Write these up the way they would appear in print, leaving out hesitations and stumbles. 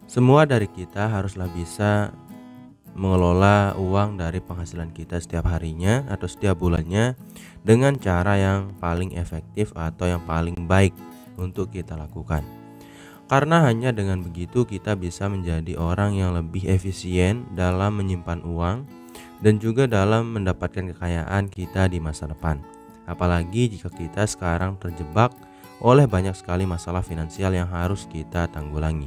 Semua dari kita haruslah bisa mengelola uang dari penghasilan kita setiap harinya atau setiap bulannya dengan cara yang paling efektif atau yang paling baik untuk kita lakukan. Karena hanya dengan begitu kita bisa menjadi orang yang lebih efisien dalam menyimpan uang dan juga dalam mendapatkan kekayaan kita di masa depan. Apalagi jika kita sekarang terjebak oleh banyak sekali masalah finansial yang harus kita tanggulangi.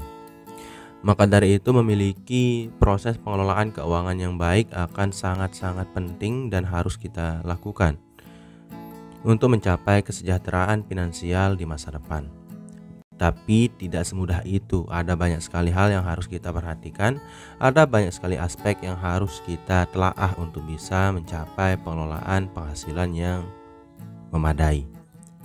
Maka dari itu memiliki proses pengelolaan keuangan yang baik akan sangat-sangat penting dan harus kita lakukan untuk mencapai kesejahteraan finansial di masa depan. Tapi tidak semudah itu, ada banyak sekali hal yang harus kita perhatikan, ada banyak sekali aspek yang harus kita telaah untuk bisa mencapai pengelolaan penghasilan yang memadai.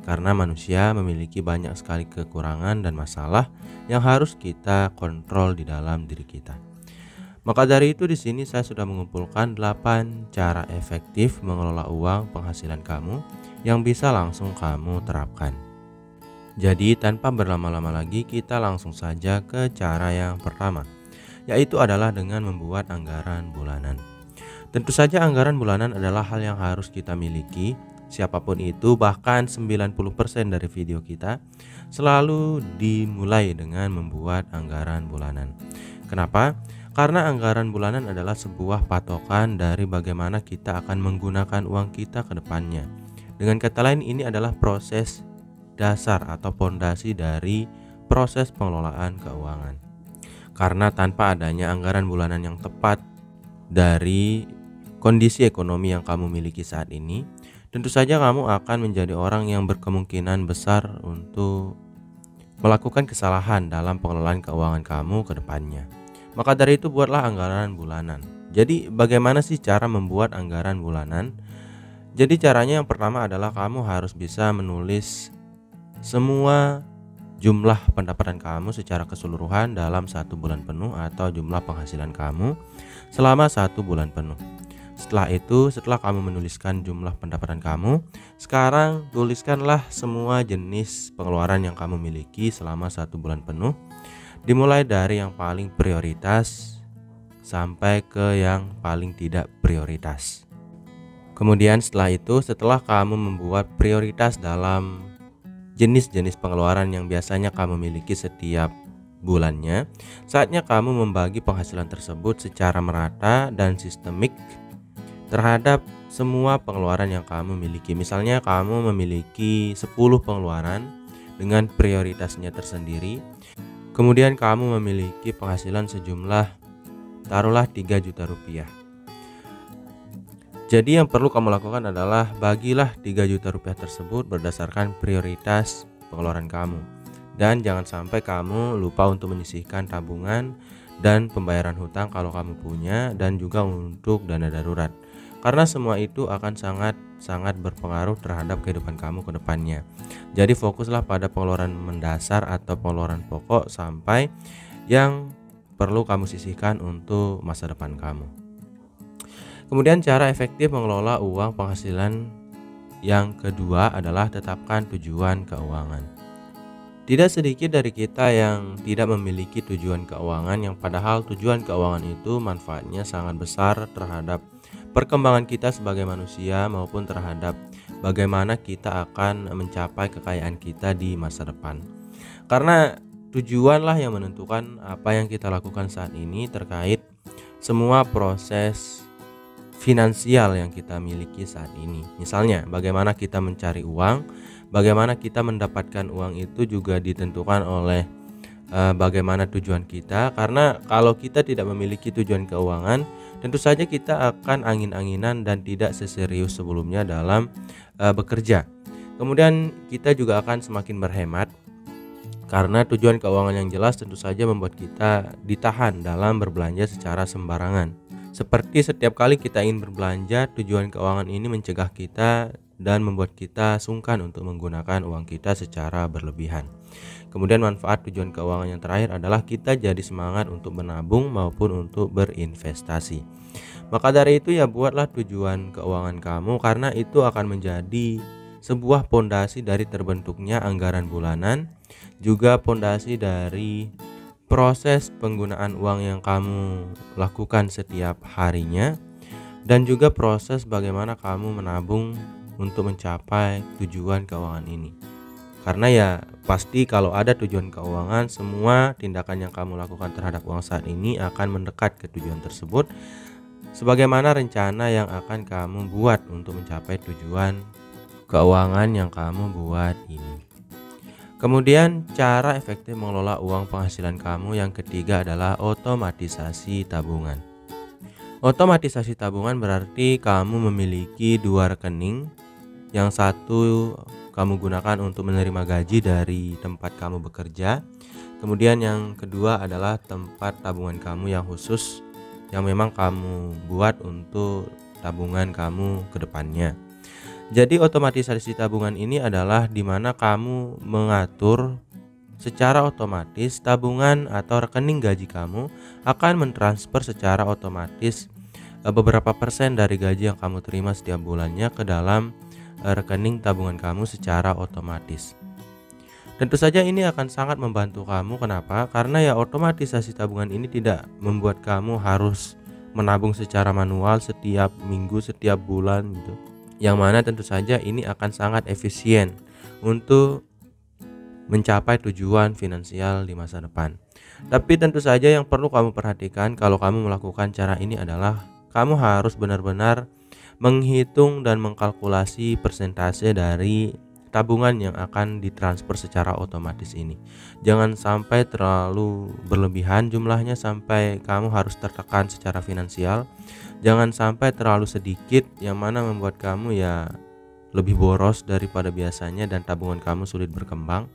Karena manusia memiliki banyak sekali kekurangan dan masalah yang harus kita kontrol di dalam diri kita. Maka dari itu di sini saya sudah mengumpulkan 8 cara efektif mengelola uang penghasilan kamu yang bisa langsung kamu terapkan. Jadi tanpa berlama-lama lagi kita langsung saja ke cara yang pertama, yaitu adalah dengan membuat anggaran bulanan. Tentu saja anggaran bulanan adalah hal yang harus kita miliki. Siapapun itu, bahkan 90% dari video kita selalu dimulai dengan membuat anggaran bulanan. Kenapa? Karena anggaran bulanan adalah sebuah patokan dari bagaimana kita akan menggunakan uang kita ke depannya. Dengan kata lain, ini adalah proses dasar atau pondasi dari proses pengelolaan keuangan. Karena tanpa adanya anggaran bulanan yang tepat dari kondisi ekonomi yang kamu miliki saat ini, tentu saja kamu akan menjadi orang yang berkemungkinan besar untuk melakukan kesalahan dalam pengelolaan keuangan kamu ke depannya. Maka dari itu buatlah anggaran bulanan. Jadi bagaimana sih cara membuat anggaran bulanan? Jadi caranya yang pertama adalah kamu harus bisa menulis semua jumlah pendapatan kamu secara keseluruhan dalam 1 bulan penuh atau jumlah penghasilan kamu selama 1 bulan penuh. Setelah itu, setelah kamu menuliskan jumlah pendapatan kamu, sekarang tuliskanlah semua jenis pengeluaran yang kamu miliki selama 1 bulan penuh, dimulai dari yang paling prioritas sampai ke yang paling tidak prioritas. Kemudian setelah itu, setelah kamu membuat prioritas dalam jenis-jenis pengeluaran yang biasanya kamu miliki setiap bulannya, saatnya kamu membagi penghasilan tersebut secara merata dan sistemik terhadap semua pengeluaran yang kamu miliki. Misalnya kamu memiliki 10 pengeluaran dengan prioritasnya tersendiri. Kemudian kamu memiliki penghasilan sejumlah taruhlah 3 juta rupiah. Jadi yang perlu kamu lakukan adalah bagilah 3 juta rupiah tersebut berdasarkan prioritas pengeluaran kamu. Dan jangan sampai kamu lupa untuk menyisihkan tabungan dan pembayaran hutang kalau kamu punya, dan juga untuk dana darurat. Karena semua itu akan sangat berpengaruh terhadap kehidupan kamu ke depannya. Jadi fokuslah pada pengeluaran mendasar atau pengeluaran pokok sampai yang perlu kamu sisihkan untuk masa depan kamu. Kemudian cara efektif mengelola uang penghasilan yang kedua adalah tetapkan tujuan keuangan. Tidak sedikit dari kita yang tidak memiliki tujuan keuangan, yang padahal tujuan keuangan itu manfaatnya sangat besar terhadap perkembangan kita sebagai manusia maupun terhadap bagaimana kita akan mencapai kekayaan kita di masa depan. Karena tujuanlah yang menentukan apa yang kita lakukan saat ini terkait semua proses finansial yang kita miliki saat ini. Misalnya bagaimana kita mencari uang, bagaimana kita mendapatkan uang itu juga ditentukan oleh bagaimana tujuan kita. Karena kalau kita tidak memiliki tujuan keuangan, tentu saja kita akan angin-anginan dan tidak seserius sebelumnya dalam bekerja. Kemudian kita juga akan semakin berhemat, karena tujuan keuangan yang jelas tentu saja membuat kita ditahan dalam berbelanja secara sembarangan. Seperti setiap kali kita ingin berbelanja, tujuan keuangan ini mencegah kita dan membuat kita sungkan untuk menggunakan uang kita secara berlebihan. Kemudian manfaat tujuan keuangan yang terakhir adalah kita jadi semangat untuk menabung maupun untuk berinvestasi. Maka dari itu ya buatlah tujuan keuangan kamu, karena itu akan menjadi sebuah pondasi dari terbentuknya anggaran bulanan, juga pondasi dari proses penggunaan uang yang kamu lakukan setiap harinya, dan juga proses bagaimana kamu menabung untuk mencapai tujuan keuangan ini. Karena ya pasti kalau ada tujuan keuangan, semua tindakan yang kamu lakukan terhadap uang saat ini akan mendekat ke tujuan tersebut, sebagaimana rencana yang akan kamu buat untuk mencapai tujuan keuangan yang kamu buat ini. Kemudian cara efektif mengelola uang penghasilan kamu yang ketiga adalah otomatisasi tabungan. Otomatisasi tabungan berarti kamu memiliki dua rekening. Yang satu kamu gunakan untuk menerima gaji dari tempat kamu bekerja. Kemudian yang kedua adalah tempat tabungan kamu yang khusus yang memang kamu buat untuk tabungan kamu ke depannya. Jadi otomatisasi tabungan ini adalah di mana kamu mengatur secara otomatis tabungan atau rekening gaji kamu akan mentransfer secara otomatis beberapa persen dari gaji yang kamu terima setiap bulannya ke dalam rekening tabungan kamu secara otomatis. Tentu saja ini akan sangat membantu kamu. Kenapa? Karena ya otomatisasi tabungan ini tidak membuat kamu harus menabung secara manual setiap minggu, setiap bulan gitu. Yang mana tentu saja ini akan sangat efisien untuk mencapai tujuan finansial di masa depan. Tapi tentu saja yang perlu kamu perhatikan kalau kamu melakukan cara ini adalah kamu harus benar-benar menghitung dan mengkalkulasi persentase dari tabungan yang akan ditransfer secara otomatis ini. Jangan sampai terlalu berlebihan jumlahnya sampai kamu harus tertekan secara finansial. Jangan sampai terlalu sedikit yang mana membuat kamu ya lebih boros daripada biasanya dan tabungan kamu sulit berkembang.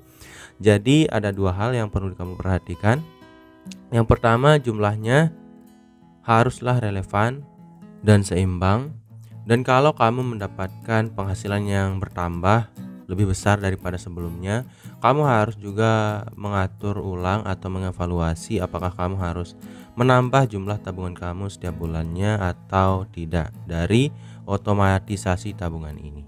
Jadi ada dua hal yang perlu kamu perhatikan. Yang pertama, jumlahnya haruslah relevan dan seimbang. Dan kalau kamu mendapatkan penghasilan yang bertambah lebih besar daripada sebelumnya, kamu harus juga mengatur ulang atau mengevaluasi apakah kamu harus menambah jumlah tabungan kamu setiap bulannya atau tidak dari otomatisasi tabungan ini.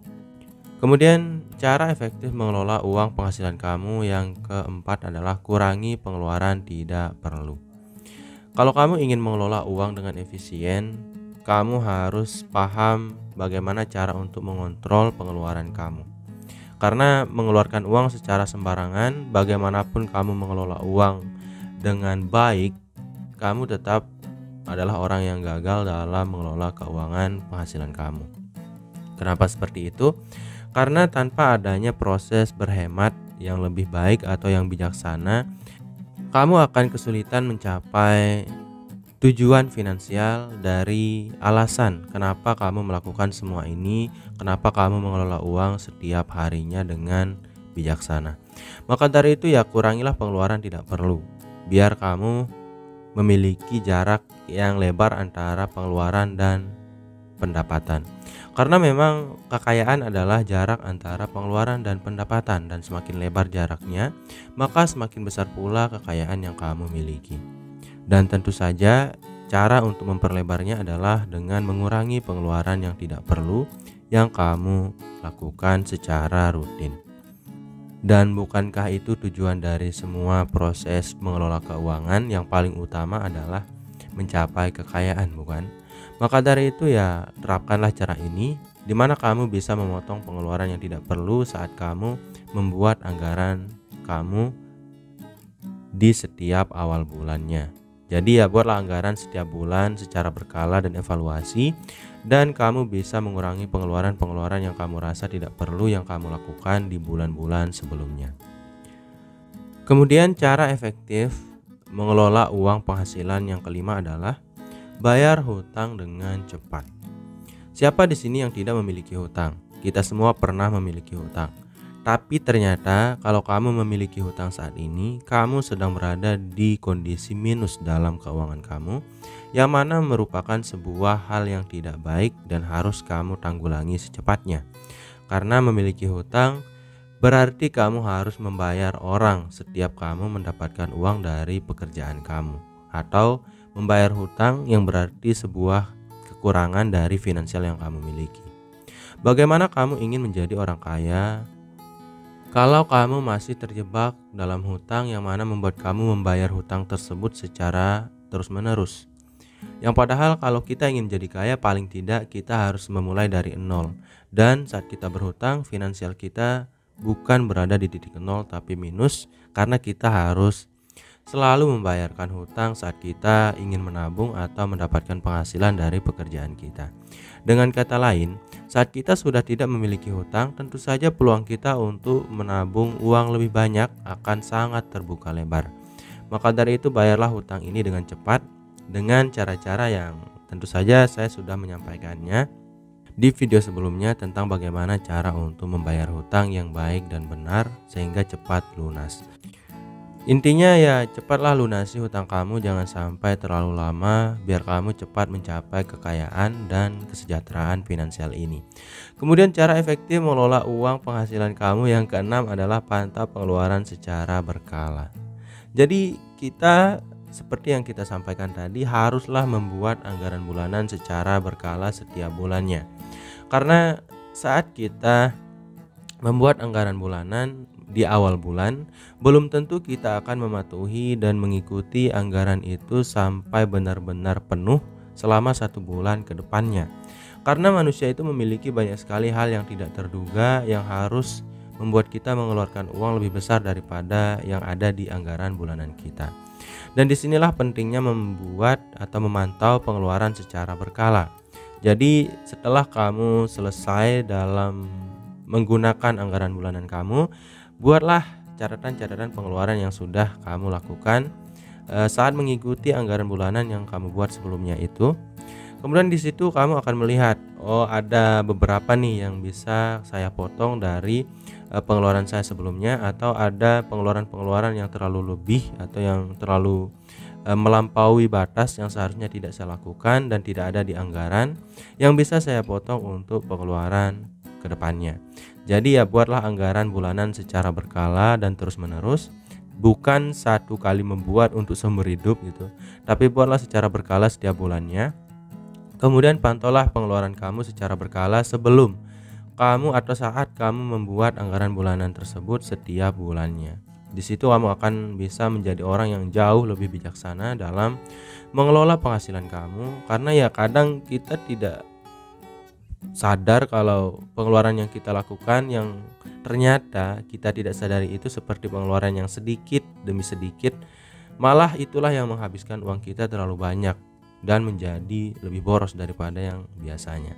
Kemudian cara efektif mengelola uang penghasilan kamu yang keempat adalah kurangi pengeluaran tidak perlu. Kalau kamu ingin mengelola uang dengan efisien, kamu harus paham bagaimana cara untuk mengontrol pengeluaran kamu. Karena mengeluarkan uang secara sembarangan, bagaimanapun kamu mengelola uang dengan baik, kamu tetap adalah orang yang gagal dalam mengelola keuangan penghasilan kamu. Kenapa seperti itu? Karena tanpa adanya proses berhemat yang lebih baik atau yang bijaksana, kamu akan kesulitan mencapai tujuan finansial dari alasan kenapa kamu melakukan semua ini, kenapa kamu mengelola uang setiap harinya dengan bijaksana. Maka dari itu ya kurangilah pengeluaran tidak perlu, biar kamu memiliki jarak yang lebar antara pengeluaran dan pendapatan. Karena memang kekayaan adalah jarak antara pengeluaran dan pendapatan, dan semakin lebar jaraknya, maka semakin besar pula kekayaan yang kamu miliki. Dan tentu saja cara untuk memperlebarnya adalah dengan mengurangi pengeluaran yang tidak perlu yang kamu lakukan secara rutin. Dan bukankah itu tujuan dari semua proses mengelola keuangan? Yang paling utama adalah mencapai kekayaan, bukan? Maka dari itu ya terapkanlah cara ini, di mana kamu bisa memotong pengeluaran yang tidak perlu saat kamu membuat anggaran kamu di setiap awal bulannya. Jadi ya buatlah anggaran setiap bulan secara berkala dan evaluasi, dan kamu bisa mengurangi pengeluaran-pengeluaran yang kamu rasa tidak perlu yang kamu lakukan di bulan-bulan sebelumnya. Kemudian cara efektif mengelola uang penghasilan yang kelima adalah bayar hutang dengan cepat. Siapa di sini yang tidak memiliki hutang? Kita semua pernah memiliki hutang. Tapi ternyata kalau kamu memiliki hutang saat ini, kamu sedang berada di kondisi minus dalam keuangan kamu, yang mana merupakan sebuah hal yang tidak baik dan harus kamu tanggulangi secepatnya. Karena memiliki hutang berarti kamu harus membayar orang setiap kamu mendapatkan uang dari pekerjaan kamu, atau membayar hutang yang berarti sebuah kekurangan dari finansial yang kamu miliki. Bagaimana kamu ingin menjadi orang kaya? Kalau kamu masih terjebak dalam hutang yang mana membuat kamu membayar hutang tersebut secara terus-menerus. Yang padahal kalau kita ingin jadi kaya, paling tidak kita harus memulai dari nol. Dan saat kita berhutang, finansial kita bukan berada di titik nol tapi minus, karena kita harus selalu membayarkan hutang saat kita ingin menabung atau mendapatkan penghasilan dari pekerjaan kita. Dengan kata lain, saat kita sudah tidak memiliki hutang, tentu saja peluang kita untuk menabung uang lebih banyak akan sangat terbuka lebar. Maka dari itu, bayarlah hutang ini dengan cepat dengan cara-cara yang tentu saja saya sudah menyampaikannya di video sebelumnya tentang bagaimana cara untuk membayar hutang yang baik dan benar sehingga cepat lunas. Intinya ya, cepatlah lunasi hutang kamu, jangan sampai terlalu lama biar kamu cepat mencapai kekayaan dan kesejahteraan finansial ini. Kemudian cara efektif mengelola uang penghasilan kamu yang keenam adalah pantau pengeluaran secara berkala. Jadi kita seperti yang kita sampaikan tadi, haruslah membuat anggaran bulanan secara berkala setiap bulannya. Karena saat kita membuat anggaran bulanan di awal bulan, belum tentu kita akan mematuhi dan mengikuti anggaran itu sampai benar-benar penuh selama 1 bulan ke depannya. Karena manusia itu memiliki banyak sekali hal yang tidak terduga yang harus membuat kita mengeluarkan uang lebih besar daripada yang ada di anggaran bulanan kita. Dan disinilah pentingnya membuat atau memantau pengeluaran secara berkala. Jadi setelah kamu selesai dalam menggunakan anggaran bulanan kamu, buatlah catatan-catatan pengeluaran yang sudah kamu lakukan saat mengikuti anggaran bulanan yang kamu buat sebelumnya itu. Kemudian di situ kamu akan melihat, oh ada beberapa nih yang bisa saya potong dari pengeluaran saya sebelumnya, atau ada pengeluaran-pengeluaran yang terlalu lebih atau yang terlalu melampaui batas yang seharusnya tidak saya lakukan dan tidak ada di anggaran yang bisa saya potong untuk pengeluaran ke depannya. Jadi ya, buatlah anggaran bulanan secara berkala dan terus menerus, bukan satu kali membuat untuk seumur hidup gitu, tapi buatlah secara berkala setiap bulannya. Kemudian pantaulah pengeluaran kamu secara berkala sebelum kamu atau saat kamu membuat anggaran bulanan tersebut setiap bulannya. Di situ kamu akan bisa menjadi orang yang jauh lebih bijaksana dalam mengelola penghasilan kamu, karena ya kadang kita tidak sadar kalau pengeluaran yang kita lakukan yang ternyata kita tidak sadari itu seperti pengeluaran yang sedikit demi sedikit, malah itulah yang menghabiskan uang kita terlalu banyak dan menjadi lebih boros daripada yang biasanya.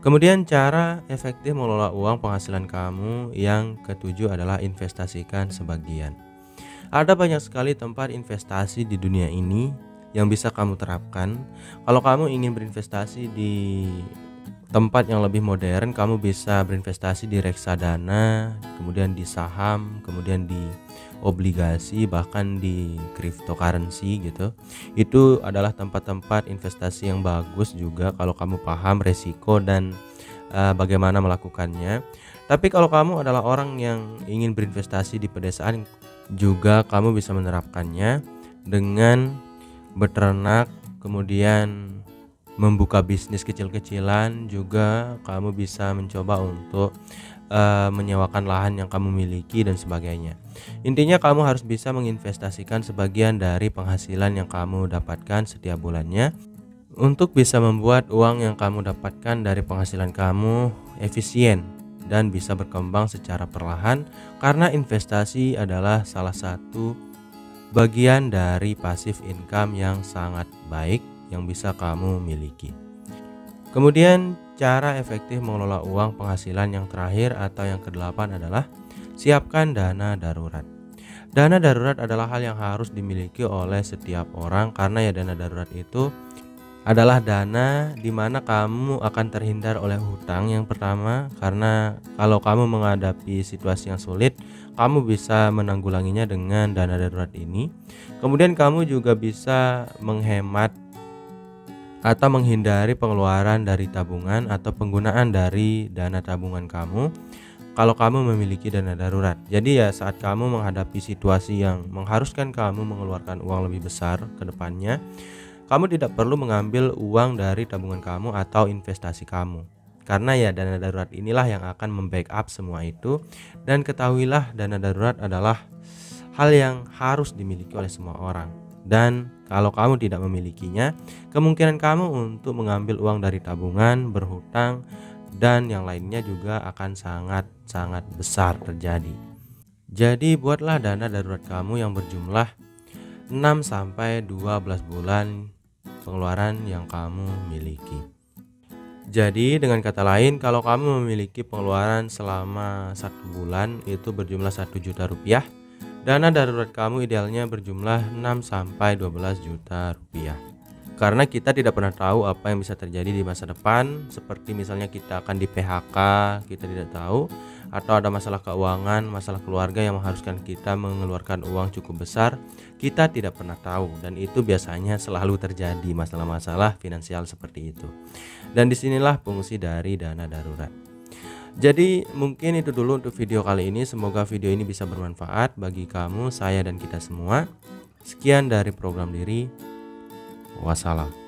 Kemudian cara efektif mengelola uang penghasilan kamu yang ketujuh adalah investasikan sebagian. Ada banyak sekali tempat investasi di dunia ini yang bisa kamu terapkan. Kalau kamu ingin berinvestasi di tempat yang lebih modern, kamu bisa berinvestasi di reksadana, kemudian di saham, kemudian di obligasi, bahkan di cryptocurrency gitu. Itu adalah tempat-tempat investasi yang bagus juga kalau kamu paham resiko dan bagaimana melakukannya. Tapi kalau kamu adalah orang yang ingin berinvestasi di pedesaan, juga kamu bisa menerapkannya dengan beternak, kemudian membuka bisnis kecil-kecilan. Juga kamu bisa mencoba untuk menyewakan lahan yang kamu miliki dan sebagainya. Intinya kamu harus bisa menginvestasikan sebagian dari penghasilan yang kamu dapatkan setiap bulannya untuk bisa membuat uang yang kamu dapatkan dari penghasilan kamu efisien dan bisa berkembang secara perlahan, karena investasi adalah salah satu bagian dari passive income yang sangat baik yang bisa kamu miliki. Kemudian cara efektif mengelola uang penghasilan yang terakhir atau yang ke-8 adalah siapkan dana darurat. Dana darurat adalah hal yang harus dimiliki oleh setiap orang, karena ya dana darurat itu adalah dana di mana kamu akan terhindar oleh hutang yang pertama, karena kalau kamu menghadapi situasi yang sulit, kamu bisa menanggulanginya dengan dana darurat ini. Kemudian kamu juga bisa menghemat atau menghindari pengeluaran dari tabungan atau penggunaan dari dana tabungan kamu kalau kamu memiliki dana darurat. Jadi ya saat kamu menghadapi situasi yang mengharuskan kamu mengeluarkan uang lebih besar ke depannya, kamu tidak perlu mengambil uang dari tabungan kamu atau investasi kamu. Karena ya dana darurat inilah yang akan membackup semua itu. Dan ketahuilah dana darurat adalah hal yang harus dimiliki oleh semua orang. Dan kalau kamu tidak memilikinya, kemungkinan kamu untuk mengambil uang dari tabungan, berhutang, dan yang lainnya juga akan sangat-sangat besar terjadi. Jadi buatlah dana darurat kamu yang berjumlah 6-12 bulan pengeluaran yang kamu miliki. Jadi dengan kata lain, kalau kamu memiliki pengeluaran selama 1 bulan itu berjumlah 1 juta rupiah, dana darurat kamu idealnya berjumlah 6-12 juta rupiah. Karena kita tidak pernah tahu apa yang bisa terjadi di masa depan, seperti misalnya kita akan di PHK, kita tidak tahu, atau ada masalah keuangan, masalah keluarga yang mengharuskan kita mengeluarkan uang cukup besar, kita tidak pernah tahu, dan itu biasanya selalu terjadi masalah-masalah finansial seperti itu. Dan disinilah fungsi dari dana darurat. Jadi mungkin itu dulu untuk video kali ini. Semoga video ini bisa bermanfaat bagi kamu, saya, dan kita semua. Sekian dari program diri. Wassalam.